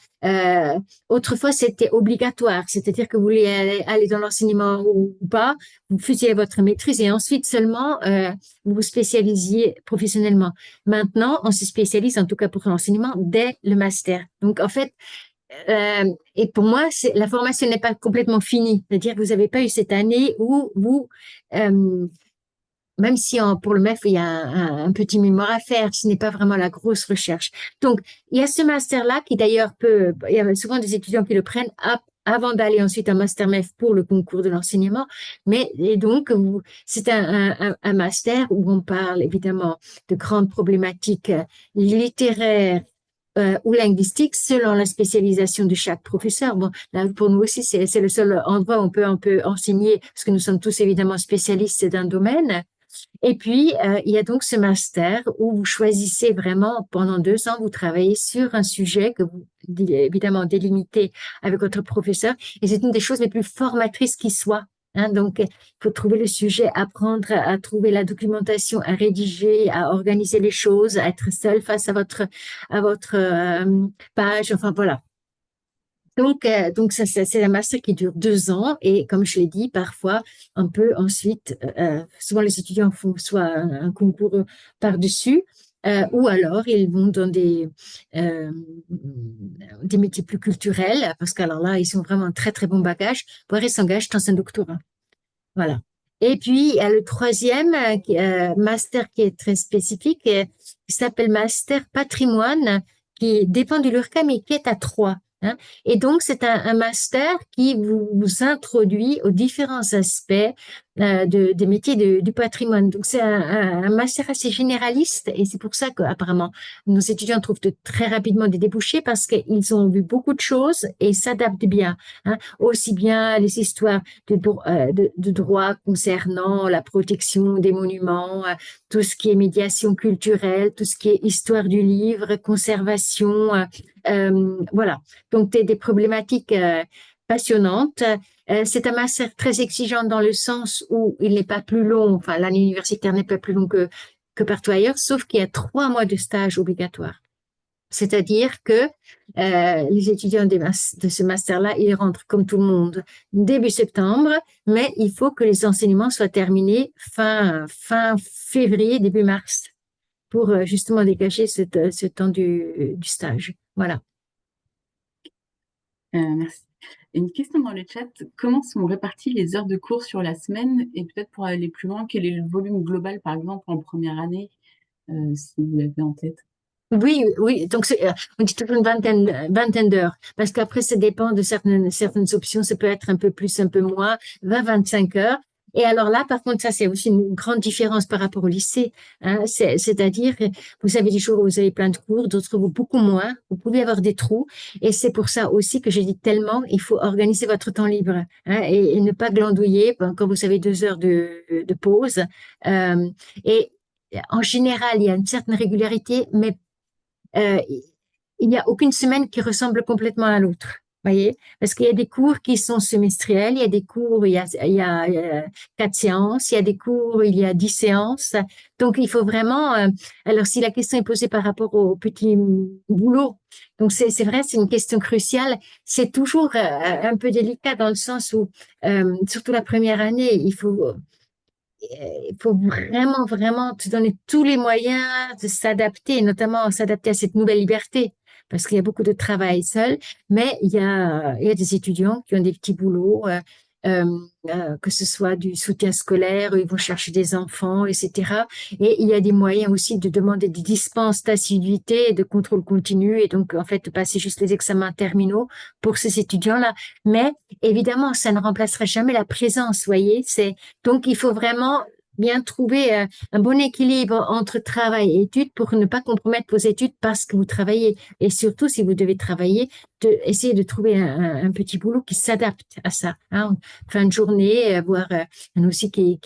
Autrefois, c'était obligatoire, c'est-à-dire que vous voulez aller dans l'enseignement ou pas, vous faisiez votre maîtrise et ensuite seulement vous vous spécialisiez professionnellement. Maintenant, on se spécialise, en tout cas pour l'enseignement, dès le master. Donc, en fait, et pour moi, la formation n'est pas complètement finie, c'est-à-dire que vous n'avez pas eu cette année où vous même si pour le MEF, il y a un petit mémoire à faire, ce n'est pas vraiment la grosse recherche. Donc, il y a ce master-là qui d'ailleurs il y a souvent des étudiants qui le prennent avant d'aller ensuite en master MEF pour le concours de l'enseignement. Et donc, c'est un master où on parle évidemment de grandes problématiques littéraires, ou linguistiques selon la spécialisation de chaque professeur. Bon, là, pour nous aussi, c'est le seul endroit où on peut enseigner, parce que nous sommes tous évidemment spécialistes d'un domaine. Et puis, il y a donc ce master où vous choisissez vraiment, pendant 2 ans, vous travaillez sur un sujet que vous, évidemment, délimitez avec votre professeur. Et c'est une des choses les plus formatrices qui soit. Hein, donc, il faut trouver le sujet, apprendre à trouver la documentation, à rédiger, à organiser les choses, à être seul face à votre page. Enfin, voilà. Donc ça, c'est un master qui dure 2 ans et comme je l'ai dit, parfois on peut ensuite, souvent les étudiants font soit un concours par-dessus, ou alors ils vont dans des métiers plus culturels parce qu'alors là ils ont vraiment un très très bon bagage, voire ils s'engagent dans un doctorat. Voilà. Et puis il y a le troisième master qui est très spécifique, qui s'appelle Master Patrimoine, qui dépend du LURCA mais qui est à 3. Hein. Et donc, c'est un master qui vous introduit aux différents aspects des métiers du patrimoine. Donc, c'est un master assez généraliste et c'est pour ça qu'apparemment, nos étudiants trouvent très rapidement des débouchés parce qu'ils ont vu beaucoup de choses et s'adaptent bien. Hein. Aussi bien les histoires de droit concernant la protection des monuments, tout ce qui est médiation culturelle, tout ce qui est histoire du livre, conservation, voilà. Donc, des problématiques passionnantes. C'est un master très exigeant dans le sens où il n'est pas plus long, enfin, l'année universitaire n'est pas plus long que partout ailleurs, sauf qu'il y a 3 mois de stage obligatoire. C'est-à-dire que les étudiants de ce master-là, ils rentrent comme tout le monde début septembre, mais il faut que les enseignements soient terminés fin février, début mars, pour justement dégager ce temps du stage. Voilà. Merci. Une question dans le chat, comment sont réparties les heures de cours sur la semaine et peut-être pour aller plus loin, quel est le volume global par exemple en première année, si vous l'avez en tête? Oui, oui. Donc, on dit toujours une vingtaine d'heures, parce qu'après, ça dépend de certaines options. Ça peut être un peu plus, un peu moins, 25 heures. Et alors là, par contre, ça, c'est aussi une grande différence par rapport au lycée. Hein. C'est-à-dire, vous avez des jours où vous avez plein de cours, d'autres où beaucoup moins. Vous pouvez avoir des trous. Et c'est pour ça aussi que je dis tellement, il faut organiser votre temps libre, hein, et ne pas glandouiller quand vous avez 2 heures de pause. Et en général, il y a une certaine régularité, mais euh, il n'y a aucune semaine qui ressemble complètement à l'autre. Voyez, parce qu'il y a des cours qui sont semestriels, il y a des cours où il y a 4 séances, il y a des cours où il y a 10 séances. Donc, il faut vraiment. Alors, si la question est posée par rapport au petit boulot, donc c'est vrai, c'est une question cruciale. C'est toujours un peu délicat dans le sens où, surtout la première année, il faut il faut vraiment, vraiment te donner tous les moyens de s'adapter, notamment s'adapter à cette nouvelle liberté, parce qu'il y a beaucoup de travail seul, mais il y a des étudiants qui ont des petits boulots, euh, que ce soit du soutien scolaire, ils vont chercher des enfants, etc. Et il y a des moyens aussi de demander des dispenses d'assiduité et de contrôle continu, et donc en fait de passer juste les examens terminaux pour ces étudiants-là. Mais évidemment, ça ne remplacera jamais la présence, voyez, donc, il faut vraiment bien trouver un bon équilibre entre travail et études pour ne pas compromettre vos études parce que vous travaillez. Et surtout, si vous devez travailler, essayer de trouver un petit boulot qui s'adapte à ça. Hein. Fin de journée, voir il y en a aussi qui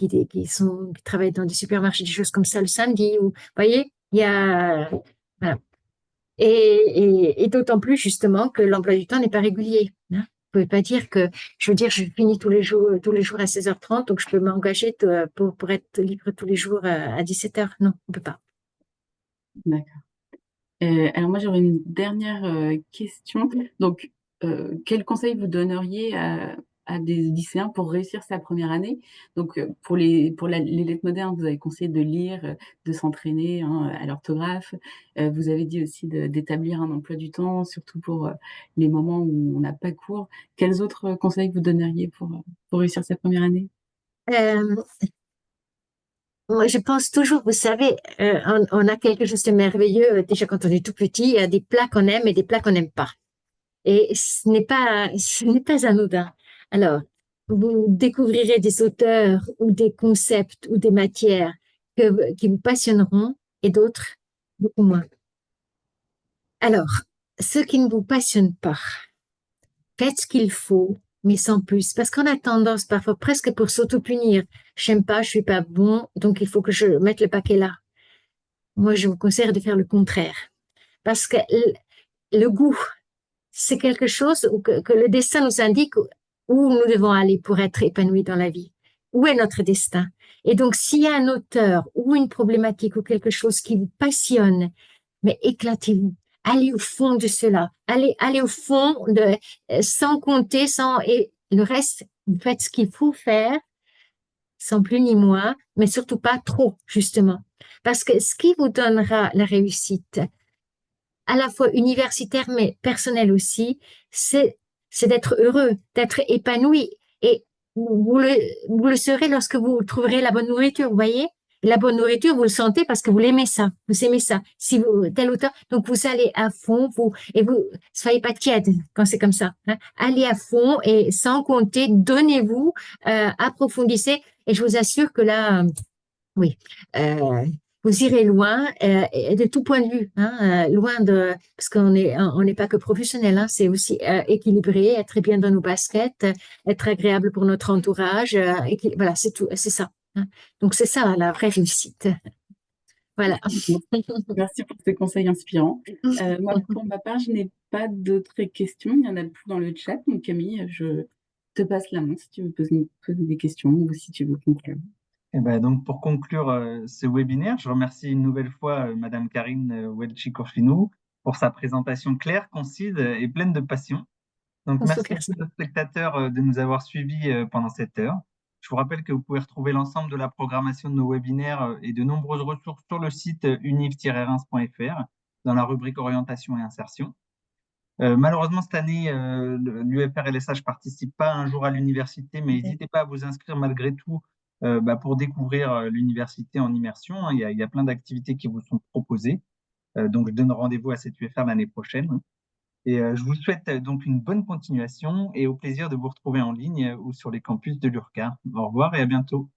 travaillent dans des supermarchés, des choses comme ça le samedi. Vous voyez, il y a... Voilà. Et d'autant plus justement que l'emploi du temps n'est pas régulier. Hein. Vous pouvez pas dire que, je veux dire, je finis tous les jours à 16h30, donc je peux m'engager pour être libre tous les jours à 17h. Non, on peut pas. D'accord. Alors moi, j'aurais une dernière question. Donc, quel conseil vous donneriez à des lycéens pour réussir sa première année? Donc, les lettres modernes, vous avez conseillé de lire, de s'entraîner hein, à l'orthographe. Vous avez dit aussi d'établir un emploi du temps, surtout pour les moments où on n'a pas cours. Quels autres conseils vous donneriez pour réussir sa première année? Euh, Moi, je pense toujours, vous savez, on a quelque chose de merveilleux. Déjà, quand on est tout petit, il y a des plats qu'on aime et des plats qu'on n'aime pas. Et ce n'est pas anodin. Alors, vous découvrirez des auteurs ou des concepts ou des matières qui vous passionneront et d'autres beaucoup moins. Alors, ceux qui ne vous passionnent pas, faites ce qu'il faut, mais sans plus. Parce qu'on a tendance parfois presque pour s'auto-punir. J'aime pas, je suis pas bon, donc il faut que je mette le paquet là. Moi, je vous conseille de faire le contraire. Parce que le goût, c'est quelque chose que le destin nous indique où nous devons aller pour être épanouis dans la vie. Où est notre destin? Et donc, s'il y a un auteur ou une problématique ou quelque chose qui vous passionne, mais éclatez-vous. Allez au fond de cela. Allez au fond sans compter, et le reste, vous faites ce qu'il faut faire, sans plus ni moins, mais surtout pas trop, justement. Parce que ce qui vous donnera la réussite, à la fois universitaire mais personnel aussi, c'est d'être heureux, d'être épanoui. Et vous le serez lorsque vous trouverez la bonne nourriture, vous voyez? La bonne nourriture, vous le sentez parce que vous l'aimez ça, vous aimez ça. Si vous, tel auteur, donc vous allez à fond, soyez pas tiède quand c'est comme ça. Hein. Allez à fond et sans compter, donnez-vous, approfondissez. Et je vous assure que là, oui, euh, vous irez loin et de tout point de vue, hein, loin de parce on n'est pas que professionnel, hein, c'est aussi équilibré, être très bien dans nos baskets, être agréable pour notre entourage, voilà, c'est tout, c'est ça. Hein. Donc c'est ça la vraie réussite. Voilà. Merci pour ces conseils inspirants. Moi, pour ma part, je n'ai pas d'autres questions. Il n'y en a plus dans le chat. Donc, Camille, je te passe la main si tu veux poser des questions ou si tu veux conclure. Et ben donc pour conclure ce webinaire, je remercie une nouvelle fois Madame Karine Welchi-Corfinou pour sa présentation claire, concise et pleine de passion. Donc On se merci à remercie. tous nos spectateurs de nous avoir suivis pendant cette heure. Je vous rappelle que vous pouvez retrouver l'ensemble de la programmation de nos webinaires et de nombreuses ressources sur le site univ-reims.fr dans la rubrique orientation et insertion. Malheureusement, cette année, l'UFR-LSH ne participe pas un jour à l'université, mais n'hésitez pas à vous inscrire malgré tout pour découvrir l'université en immersion. Hein. Il y a plein d'activités qui vous sont proposées. Donc, je donne rendez-vous à cette UFR l'année prochaine. Et je vous souhaite donc une bonne continuation et au plaisir de vous retrouver en ligne ou sur les campus de l'URCA. Au revoir et à bientôt.